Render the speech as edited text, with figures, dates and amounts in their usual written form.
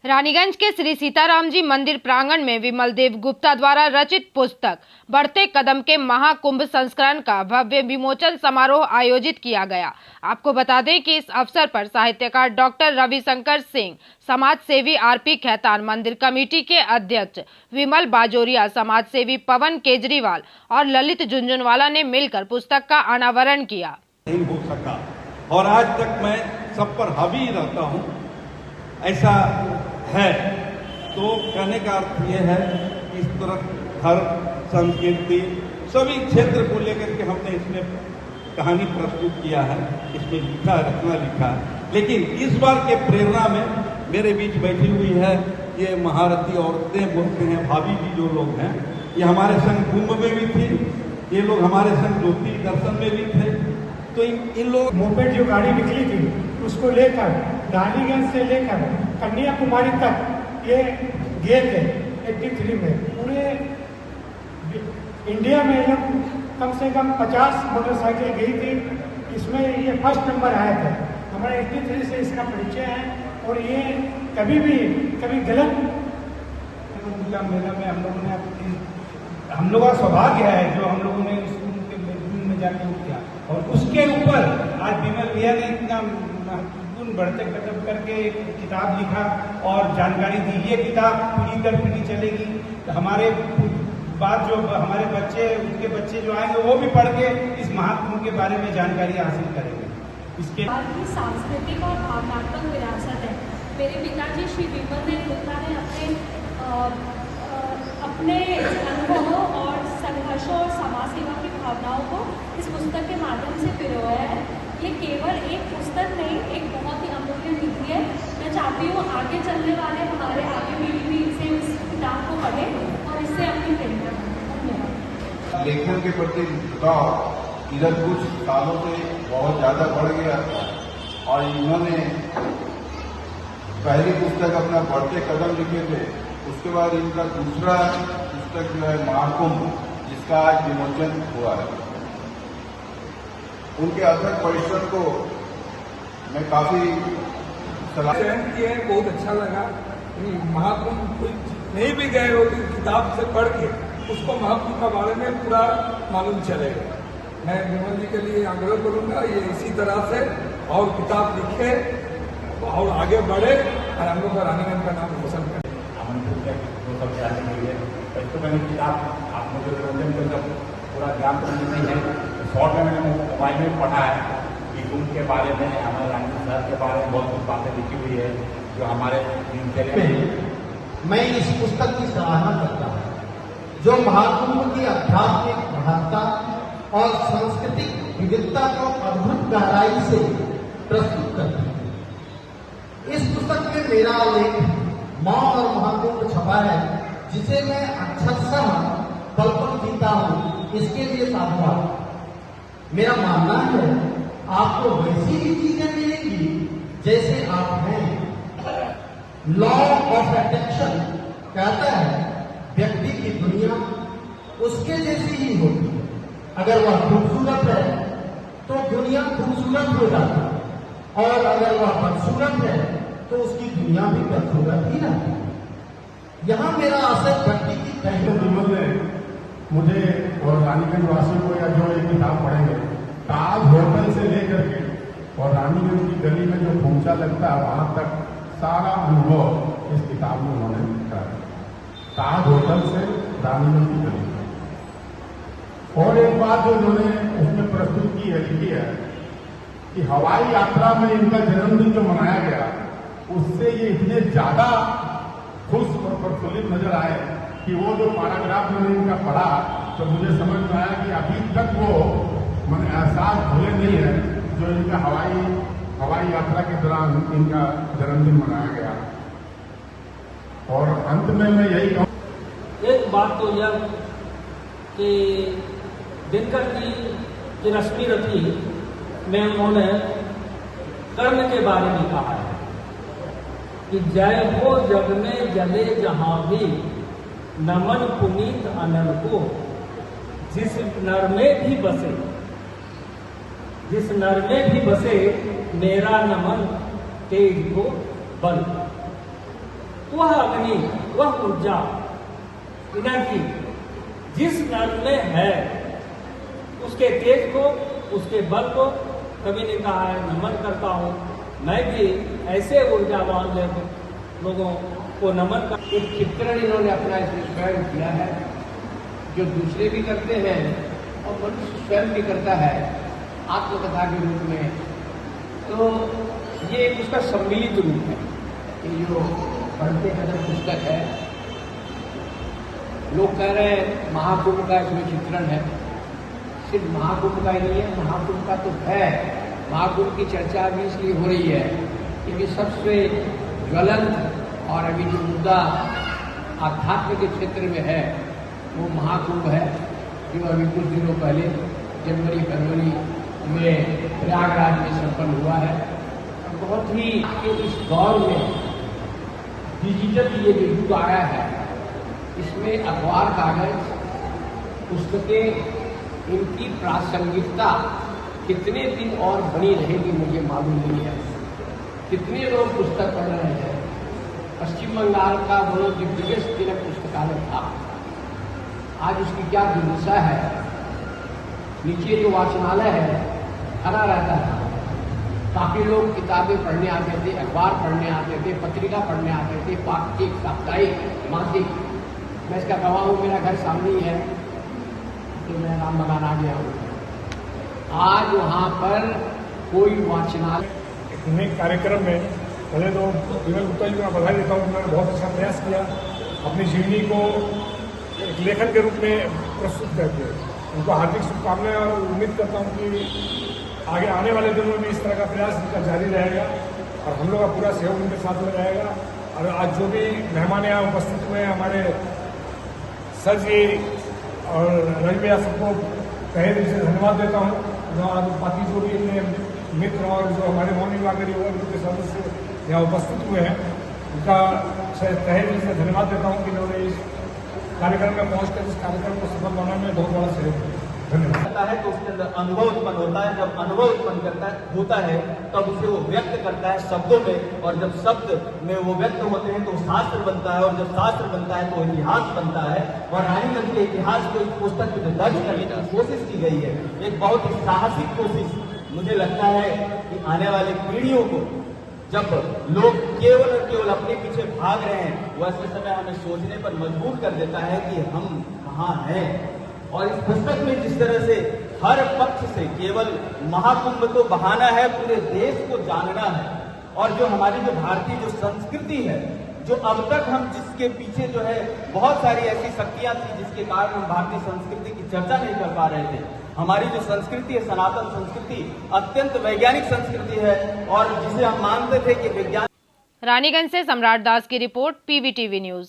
रानीगंज के श्री सीताराम जी मंदिर प्रांगण में विमल देव गुप्ता द्वारा रचित पुस्तक बढ़ते कदम के महाकुंभ संस्करण का भव्य विमोचन समारोह आयोजित किया गया। आपको बता दें कि इस अवसर पर साहित्यकार डॉक्टर रविशंकर सिंह, समाज सेवी आरपी खैतान, मंदिर कमेटी के अध्यक्ष विमल बाजोरिया, समाज सेवी पवन केजरीवाल और ललित झुंझुनवाला ने मिलकर पुस्तक का अनावरण किया। नहीं हो सका और आज तक मैं सब पर हावी रहता हूँ, ऐसा है। तो कहने का अर्थ यह है कि इस तरह धर्म, संस्कृति, सभी क्षेत्र को लेकर के हमने इसमें कहानी प्रस्तुत किया है, इसमें लिखा, रचना लिखा। लेकिन इस बार के प्रेरणा में मेरे बीच बैठी हुई है ये महारथी औरतें बोलते हैं, भाभी जी जो लोग हैं, ये हमारे संग कुंभ में भी थी, ये लोग हमारे संग ज्योति दर्शन में भी थे। तो इन लोग मोपेड जो गाड़ी निकली थी उसको लेकर रानीगंज से लेकर कन्याकुमारी तक ये गए थे 83 में। पूरे इंडिया में कम से कम 50 मोटरसाइकिल गई थी, इसमें ये फर्स्ट नंबर आया था। हमारे 83 से इसका परिचय है और ये कभी गलत मेला में हम लोगों ने हम लोगों का सौभाग्य है जो हम लोगों ने उनके में जाके किया। और उसके ऊपर आज विमल भैया ने इतना महत्वपूर्ण बढ़ते कदम करके किताब लिखा और जानकारी दी। ये किताब पीढ़ी दर पीढ़ी चलेगी। हमारे बाद जो हमारे बच्चे, उनके बच्चे जो आएंगे वो भी पढ़ के इस महाकुंभ के बारे में जानकारी हासिल करेंगे। इसके सांस्कृतिक और भावनात्मक विरासत है। मेरे पिताजी श्री विमल देव गुप्ता ने अपने अनुभवों और संघर्षों और समाज सेवा की भावनाओं को इस पुस्तक के माध्यम से पिरोया है। ये केवल एक पुस्तक नहीं, एक बहुत ही अमूल्य निधि है। मैं चाहती हूँ आगे चलने वाले हमारे आगे पीढ़ी भी इसे इस किताब को पढ़े और इससे अपनी प्रेरणा धन्यवाद। लेखन के प्रति झुकाव इधर कुछ सालों से बहुत ज़्यादा बढ़ गया था और इन्होंने पहली पुस्तक अपना बढ़ते कदम लिखे थे। उसके बाद इनका दूसरा पुस्तक जो है महाकुंभ, जिसका आज विमोचन हुआ है। उनके अथक परिश्रम को मैं काफी सलाह किए, बहुत अच्छा लगा। महाकुंभ कोई नहीं भी गए हो तो किताब से पढ़ के उसको महाकुंभ के बारे में पूरा मालूम चलेगा। मैं विमल जी के लिए आग्रह करूंगा ये इसी तरह से और किताब लिखे और आगे बढ़े और हम लोग का रानीगंज का नाम रोशन करें। तो मैंने किताब आप मुझे रंजन का पूरा ज्ञान तो नहीं है, शॉर्ट में मैंने मोबाइल में पढ़ा है कि उनके बारे में, हमारे रानीगंज शहर के बारे में बहुत कुछ बातें लिखी हुई है जो हमारे दिनचर्या में। मैं इस पुस्तक की सराहना करता हूँ जो महाकुंभ की आध्यात्मिक महत्ता और सांस्कृतिक विविधता को अद्भुत गहराई से प्रस्तुत करती है। इस पुस्तक में मेरा लेख मौत और महाकुंभ छपा है, जिसे मैं अक्षरशः पल पल जीता हूँ। इसके लिए साधुवाद। मेरा मानना है आपको वैसी ही चीजें मिलेंगी जैसे आप हैं। लॉ ऑफ अट्रैक्शन कहता है व्यक्ति की दुनिया उसके जैसी ही होती है। अगर वह खूबसूरत है तो दुनिया खूबसूरत हो जाती है और अगर वह बदसूरत है तो उसकी दुनिया भी बदसूरत ही रहती है। यहाँ मेरा असर व्यक्ति की पहले विमल ने मुझे और रानीगंज वासियों को या जो एक किताब पढ़ेंगे, ताज होटल से लेकर के और रानीगंज की गली में जो पहुंचा लगता है वहां तक सारा अनुभव इस किताब में उन्होंने लिखा है। ताज होटल से रानीगंज की गली में। और एक बात जो उन्होंने उसमें प्रस्तुत की है, लिखी है कि हवाई यात्रा में इनका जन्मदिन जो मनाया गया उससे ये इतने ज्यादा खुश और प्रफुल्लित नजर आए कि वो जो पैराग्राफ मैंने इनका पढ़ा तो मुझे समझ में आया कि अभी तक वो मैंने एहसास भूले नहीं है जो इनका हवाई यात्रा के दौरान इनका जन्मदिन मनाया गया। और अंत में मैं यही कहूँ, एक बात तो यह कि दिनकर जी की रश्मि रथी में उन्होंने कर्म के बारे में कहा है कि जय हो जग में जले जहां भी, नमन पुनीत अनल को, जिस नर में भी बसे मेरा नमन तेज को बल। वह अग्नि, वह ऊर्जा, एनर्जी जिस नर में है, उसके तेज को, उसके बल को कभी ने कहा है नमन करता हूँ। मैं भी ऐसे ऊर्जावान लोगों को नमन कर। एक चित्रण इन्होंने अपना इसमें स्वयं किया है, जो दूसरे भी करते हैं और मनुष्य स्वयं भी करता है आत्मकथा के रूप में। तो ये एक उसका सम्मिलित रूप है। ये जो बढ़ते कदम पुस्तक है, लोग कह रहे हैं महाकुंभ का इसमें चित्रण है। सिर्फ महाकुंभ का ही नहीं है, महाकुंभ का तो है। महाकुंभ की चर्चा भी इसलिए हो रही है क्योंकि सबसे ज्वलंत और अभी जो मुद्दा आध्यात्म के क्षेत्र में है वो महाकुंभ है, जो अभी कुछ दिनों पहले जनवरी फरवरी में प्रयागराज में संपन्न हुआ है। और बहुत ही इस दौर में डिजिटल ये जो युग आया है, इसमें अखबार कागज पुस्तकें, इनकी प्रासंगिकता कितने दिन और बनी रहेगी मुझे मालूम नहीं है। कितने लोग पुस्तक पढ़ रहे हैं। पश्चिम बंगाल का वो जो बिगेस्ट तिलक पुस्तकालय था, आज उसकी क्या दुर्दशा है। नीचे जो वाचनालय है भरा रहता था। काफी लोग किताबें पढ़ने आते थे, अखबार पढ़ने आते थे, पत्रिका पढ़ने आते थे, पाक्षिक, साप्ताहिक, मासिक। मैं इसका गवाह हूँ, मेरा घर सामने ही है, तो मैं राम बगान आ गया हूँ। आज वहाँ पर कोई वाचनालय एक कार्यक्रम में पहले तो विमल गुप्ता जी को मैं बधाई देता हूँ। उन्होंने बहुत अच्छा प्रयास किया अपनी जीवनी को एक लेखन के रूप में प्रस्तुत करके। उनको हार्दिक शुभकामनाएं और उम्मीद करता हूँ कि आगे आने वाले दिनों में भी इस तरह का प्रयास इनका जारी रहेगा और हम लोग का पूरा सहयोग उनके साथ में रहेगा। और आज जो भी मेहमान यहाँ उपस्थित हुए हैं, हमारे सर जी और रवि भैया, सबको तहे दिल से धन्यवाद देता हूँ। बाकी जो भी अपने मित्र और जो हमारे मौनी वागरी और उनके सदस्य यहाँ उपस्थित हुए हैं, उनका तहे दिल से धन्यवाद देता हूँ कि उन्होंने इस कार्यक्रम में पहुँचकर इस कार्यक्रम को सफल बनाने में बहुत बड़ा सहयोग दिया। धन्यवाद। है तो उसके अंदर अनुभव उत्पन्न होता है। जब अनुभव उत्पन्न होता है तब उसे वो व्यक्त करता है शब्दों में, और जब शब्द में वो व्यक्त होते हैं तो शास्त्र बनता है, और जब शास्त्र बनता है तो इतिहास बनता है। और रानीगंज के इतिहास को इस पुस्तक में दर्ज करने की कोशिश की गई है, एक बहुत ही साहसिक कोशिश। मुझे लगता है कि आने वाली पीढ़ियों को जब लोग केवल और केवल अपने पीछे भाग रहे हैं, वैसे समय हमें सोचने पर मजबूर कर देता है कि हम कहाँ हैं। और इस पुस्तक में जिस तरह से हर पक्ष से केवल महाकुंभ तो बहाना है, पूरे देश को जानना है। और जो हमारी जो भारतीय जो संस्कृति है, जो अब तक हम जिसके पीछे जो है बहुत सारी ऐसी शक्तियां थी जिसके कारण हम भारतीय संस्कृति की चर्चा नहीं कर पा रहे थे। हमारी जो संस्कृति है, सनातन संस्कृति, अत्यंत वैज्ञानिक संस्कृति है, और जिसे हम मानते थे कि विज्ञान। रानीगंज से सम्राट दास की रिपोर्ट, PVTV न्यूज।